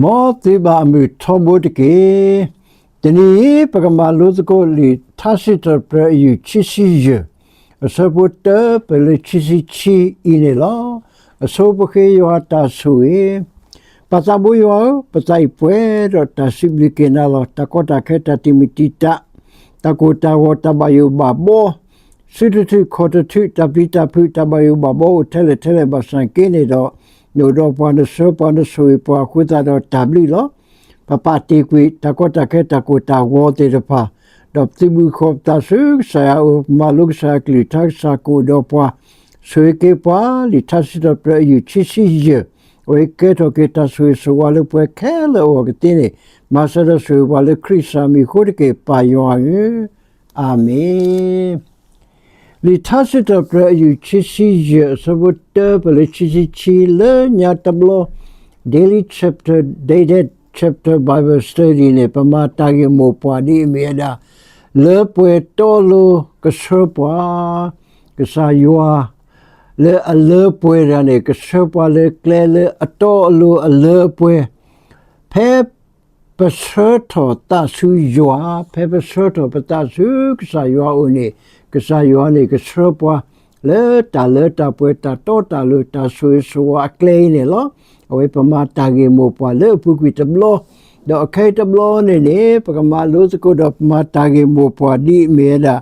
မောတိဘာမီထောဘုတ်ကေတနီပကမာလုစကိုလီသာရှိတပရယူချီစီယအစပုတပလချီစီချီအင်းလောအစောပခေယောတာဆူေပသဘူယောပစိုက်ပွဲတော့တရှိဘလကေနာလောတကောတာခေတတိမီတီတာတကောတာဝတဘယဘဘောစစ်တိခေါ်တတိတပိတဖိတဘယဘဘောထဲလေဘဆန်ကိနေတော့ညိုတော့ပေါ်နဆောပေါ်နဆွေပေါ်ခွတာတော့တဘလီလောပပတိကွေတကောတာခေတကောတာဝတေရဖာတော့တိဘူခေါ်တာဆုဆရာမလုဆာကလီတက်ဆာကိုတော့ပွားဆွေကေပွားလီထဆီတော့ပြယူချီစီယဝေကေတော့ကေတာဆွေဆွာလပွဲခဲလောကတင်းနေမဆရဆွေဝါလခရစ်စာမီခိုဒကေပါယောအာမင်လီထဆီတော့ပြယူချီစီယစဘတ်တပလချီစီချီလညာတဘလ daily chapter dated chapter Bible study နဲ့ပမာတာဂေမောပွားဒီမေဒါလေပွေတော်လိုကဆပွားကဆာယောလေအလေပွေရနေကဆပွားလေကလေလေအတော်အလိုအလေပွေဖဲပစတော်တဆူယောဖဲပစတော်ပတဆူကဆာယောဦးနေကဆာယောနေကဆပွားလေတာပွေတာတော်တာလေတာဆူဆူအကလေးနေလောအဝေပမာတာဂေမောပွားလေပုကွေတဘလောတော့အခိုက်တဘလောနေပကမာလို့စကိုတော့ပမာတာဂေမောပွားဒီမေဒါ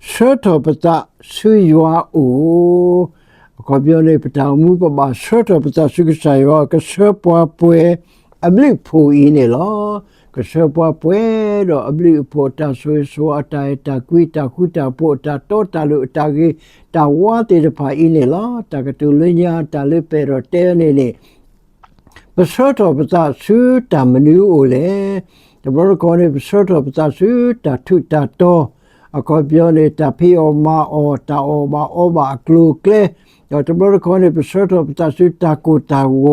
ဆွတ်ပတဆူယောအိုခေါ်ပြောနေပတောင်မှုပမာဆွတ်ပတဆုကဆာယောကဆွပွားပွဲအဘလိဖူအင်းနေလောကဆွပွားပွဲတော့အဘလိဖို့တာဆွေဆွာတိုင်တာကွီတာခုတာပို့တာတော့တာလို့တာကြီးတာဝါတေတဖာအင်းနေလောတာကတူလညာတာလေးပေတော့တဲနေနေပစောတော်ပသဆုတမနူအိုလေတဘရကောနေပစောတော်ပသဆုတထုတတော်အကောပြောနေတာဖေအောမာအောတာအောဘာအောဘာကလုကလေတော့တဘရကောနေပစောတော်ပသဆုတကိုတာဝ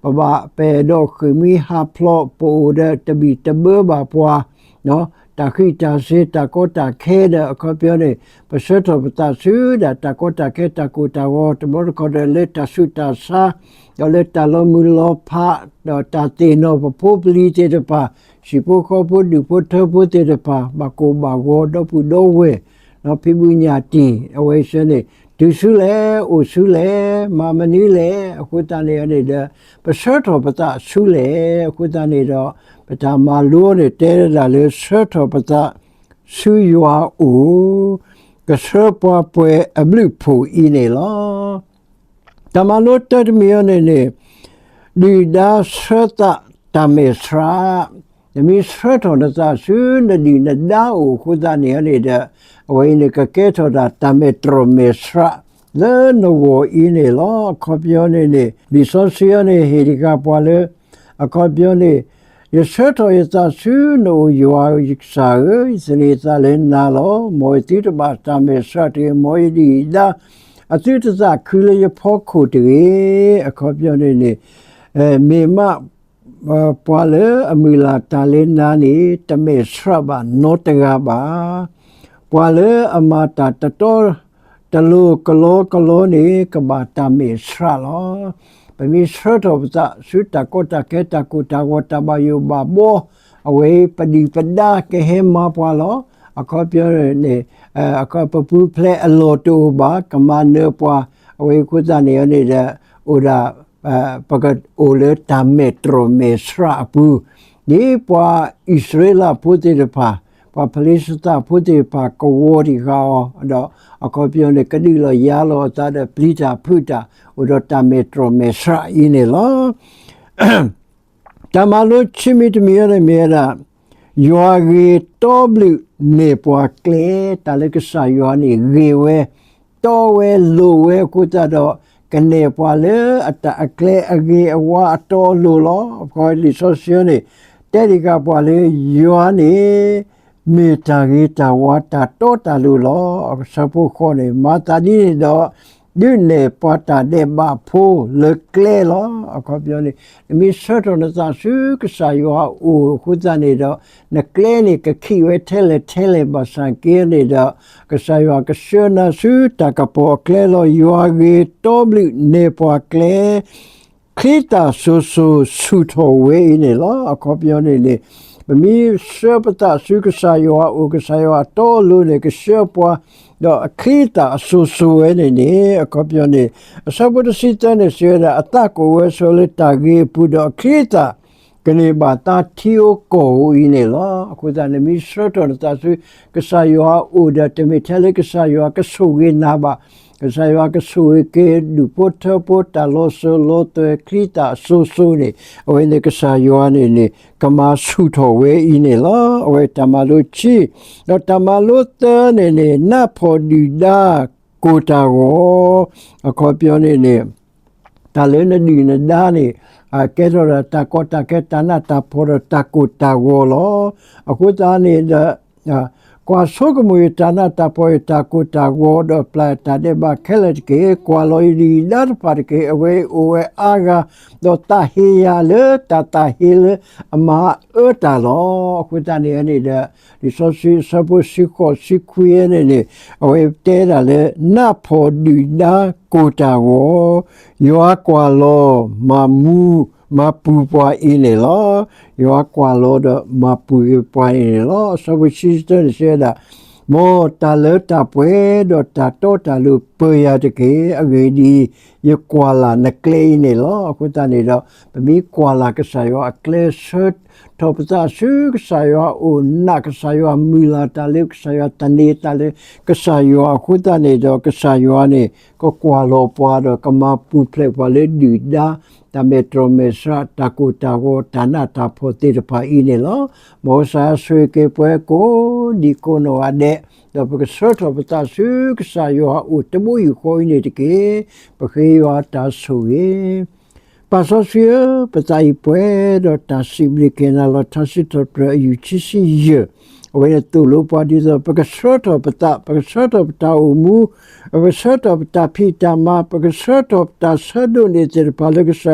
ပပပေတော့ခမီဟာဖလော့ပိုတဲ့တဘီတဘဘာပွားနော်တခိတာစေတကောတာခဲတဲ့အကောပြောနေပစောတော်ပသဆုတကောတာခဲတကိုတာဝတဘရကောတဲ့လက်တဆုတဆာတော့လက်တလုံးမူလောဖာတော့တတေနောပပိုပလီတေတပါရှိပိုခောပုဒုပုထပုတေတပါဘကိုဘာဝတော့ပုတော့ဝဲနော်ဖိဘူးညာတီအဝဲစနေဒုစုလေအိုစုလေမာမနီလေအခုတန်နေရတဲ့ပစောတော်ပတစုလေအခုတန်နေတော့ပထမလို့နေတဲရတာလေစောတော်ပတစုယောအိုကစောပွားပွဲအဘလိဖူအင်းနေလောတမလို့တတ်မီနေနေဒီဒါဆတ်တမေစရာမီစရတော်ဒသဆုနဒီနဒါအိုခုဒနေရနေတဲ့အဝိနေကကဲထောတာတမေထရမေစရာလဲနိုဝအင်းနေလောခေါ်ပြောနေနေဒီဆိုစီယနေဟေဒီကပွားလေအခေါ်ပြောနေရစတော်ရသဆုနိုယောယက္စာစနေသလဲနာလောမောတိတဘာတမေစရတေမောယဒီဒါအတိတဇခူလေဖို့ခုတေအခေါ်ပြောနေနေမေမပွာလေအမီလာတာလေနာနီတမေစရဘာနောတကဘာပွာလေအမတာတတော်တလူကလောနေကဘာတမေစရလောပမီစရတော်ဇဆုတကောတကေတကုတဝတဘယဘဘောအဝေးပဒီပဒါကေဟမပွာလောအခေါ်ပြောနေအခေါ်ပပူဖလေအလောတိုဘာကမနေပွာအဝေးကုသနေရနေတဲ့ဥဒါပကတ်အိုလေတမေထရမေစရာပူဒီပွာဣသရေလပုတိရပါပွာပလိစတာပုတိပါကဝရီကောတော့အခေါ်ပြောနေကတိလောရလောတာတဲ့ပလိတာဖုတာဥဒတမေထရမေစရာအင်းနေလောတမလို့ချီမီတမီရမေရာယောဂီတောဘလူနေပွာကလေတလကဆာယောနီရေဝဲတောဝဲလိုဝဲကုတတော့ကနေပွာလေအတအကလေအဂေအဝါအတော်လိုလောခေါ်လီဆိုရှယ်နေတဲဒီကပွာလေယောနီမေတာဂေတာဝါတာတောတာလိုလောစပုခေါ်နေမာတာဒီတော့ဒီနေပတ်တာတဲ့ဘာဖိုးလေကလေလောအခုပြောနေမီဆတ်တော်နသဆုကဆာယောအိုခုဇနေတော့နကလေနေကခိဝဲထဲလေဘာစံကဲနေတော့ကဆာယောကရှနာဆုတကပေါ်ကလေလောယောဂေတောဘလနေပွားကလေက ခရစ်တာဆိုဆူတော်ဝဲနေလားအခုပြောနေလေမီရှပတာစုကဆာယောဥကဆာယောတော်လို့လေကရှပွားတော့ခရစ်တာဆိုဝဲနေအခုပြောနေအစပုဒ်စီတန်နေဆွေတာအတကိုဝဲဆိုလေတာကြီးပူတော့ခရစ်တာကနေဘာတာတီယိုကိုဤနေလားအခုတည်းမီရှတော်တာစုကဆာယောဥဒတမီတယ်ကဆာယောကဆူဝေနာဘာကဆာယောကဆူကေဒူပိုတာလောဆိုလောတခရစ်တာဆိုနေအဝဲနေကဆာယောနေကမာဆုတော်ဝဲဤနေလားအဝဲတမလို့ချီတော့တမလို့တနေနဖော်ဒီဒါကိုတာကိုအခုပြောနေတာလည်းနေဒါနေကဲတော့တာကောတာကဲတာနာတာဖော်တာကိုတာဝလောအခုတာနေတာကွာဆုကမွေတာနာတာပေါ်တာကိုတာဝဒပလာတာတဲ့ဘာခဲလက်ကေကွာလိုရီလာပါကေအဝဲအိုဝဲအာဂါဒေါ်တာဟီယာလေတာဟီလအမအတာလောအခုတနေနေတဲ့ဒီဆိုစီစပုစီကိုစီခွေနေအဝဲတဲတာလေနဖော်ဒီနာကိုတာဝယောကွာလောမမူမပူပွားအင်းလေလောယောကွာလောဒမပူပွားအင်းလောစဝရှိတဲ့ဆေဒါမောတာလတာပွဲတော့တာတော့တာလို့ပေရတကေအဝေဒီယကွာလာနကလေးနေလောအခုတနေတော့မီကွာလာကဆာယောအကလေဆတ်တော့ပစာစုကဆာယောအိုနကဆာယောမီလာတာလေကဆာယောတနေတာလေကဆာယောအခုတနေတော့ကဆာယောနေကိုကွာလောပွားတော့ကမပူဖလက်ပါလေဒီဒါတမေထရမေစရာတကူတာဝတာနာတာဖို့တေတပါအင်းလောမောစာဆွေကေပွဲကိုဒီကိုနောအတဲ့တော့ပကဆောတော့ပတာစုကဆာယောအိုတမူယူခိုင်းနေတကေပခေယောတာဆူယေပါဆောဆွေပတိုင်ပွဲတော့တာစီဘလကေနာလတာစီတော့ပြယူချီစီယေဝဲတူလို့ပါဒီဆိုပကဆောတော့ပတာအမှုပကဆောတော့ပတာဖီတာမပကဆောတော့ပတာဆဒိုနေတဲ့ပါလကဆာ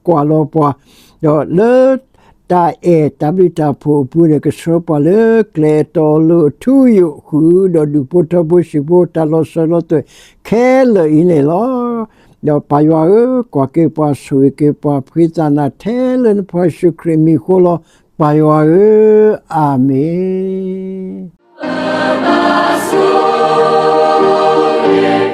ကွာလောပွားတော့လေတာတဘလတာဖို့ပူရကဆောပါလေကလေတော်လို့ထူယူခုတော့ဒူပိုတဘရှိပိုတာလောဆလောတဲ့ခဲလေအင်းလေလောတော့ပါရွာကွာကေပါဆွေကေပါဖိဇာနာထဲလန်ဖရှုခရမီခိုလောပါရွာအာမင်